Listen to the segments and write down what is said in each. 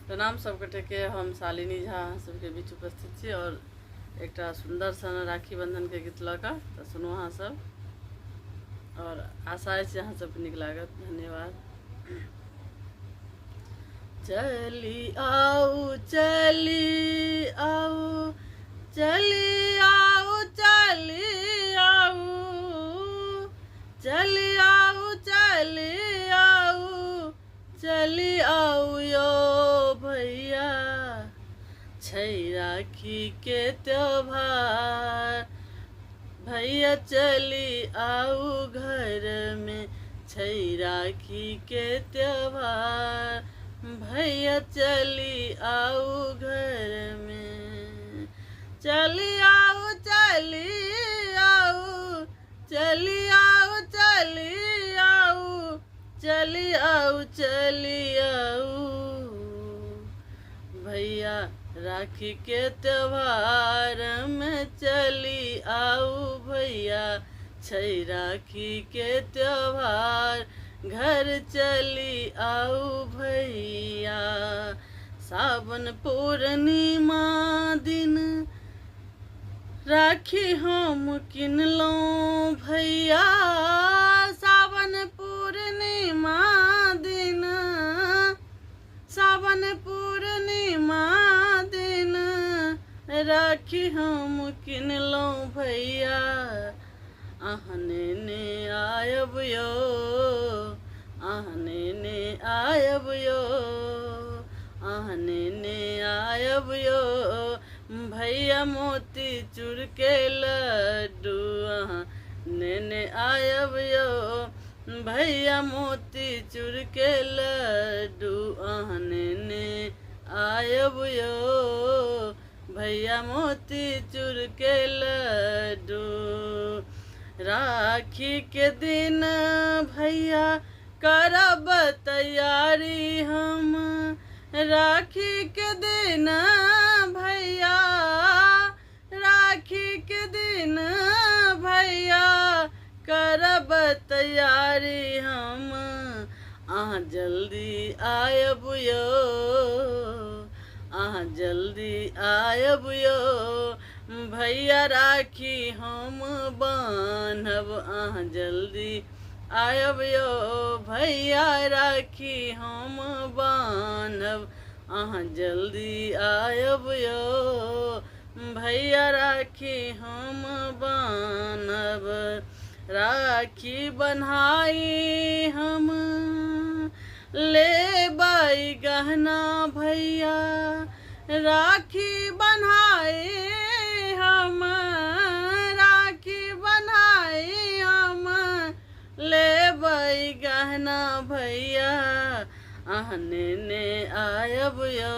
प्रणाम सबके के हम शालिनी झा सबके बीच उपस्थित छी और एक सुंदर सन राखी बंधन के गीत लगा तो सुनू अहाँ सब और आशा है अहाँ सबके नीक लागत। धन्यवाद। चली आओ चली आओ चली आओ चली आओ चली आओ चली आओ चली आओ यो भैया छै राखी के त्योहार। भैया चली आओ घर में छै राखी के त्योहार। भैया चली आओ घर में चली आओ चली आओ चली आओ चली आओ चली आओ चली आओ भैया राखी के त्योहार में चली आओ भैया छै राखी के त्योहार। घर चली आओ भैया सावन पूर्णिमा दिन राखी हम किनलौं भैया। सावन पूर्णिमा दिन सावन पूर्णिमा दिन राखी हम किनलौं भैया। आहने ने आयब यो आहने ने आयब यो आहने ने आयब यो भैया मोती चूर के लड्डू। आहने ने आयब यो भैया मोती चूर के लड्डू। आहने ने आयब यो भैया मोती चूर के लड्डू। राखी के दिन भैया करब तैयारी हम। राखी के दिन भैया राखी के दिन भैया करब तैयारी हम। अहाँ जल्दी आयब यो अहाँ जल्दी आयब यो भैया राखी हम बान्हब। अहाँ जल्दी आयब यो भैया राखी हम बान्हब। अहाँ जल्दी आयब यो भैया राखी हम बान्हब। राखी बन्हाई हम लेबै गहना भैया। राखी बन्हाई हम राखी बन्हाई हम लेबै गहना भैया। आहने ने आयब यो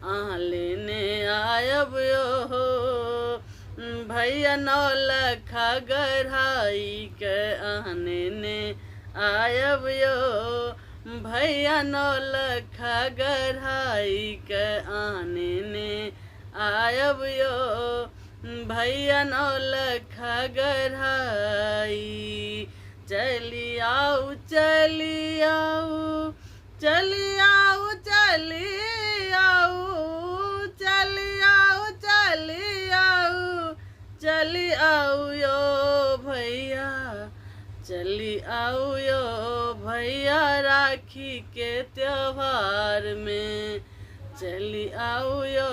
आह लेने आयब यो भैया 9 लाख गढ़ाई के। आहने ने आयब यो भैया 9 लाख गढ़ाई के। आहने ने आयब यो भैया 9 लाख गढ़ाई। चली आओ चली आओ चली आओ चली आओ चली आओ चली आओ चली आओ यो भैया चली आओ यो भैया राखी के त्योहार में। चली आओ यो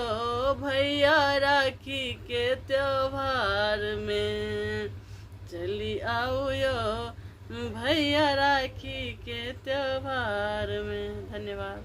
भैया राखी के त्योहार में। चली आओ यो भैया राखी के त्योहार में। धन्यवाद।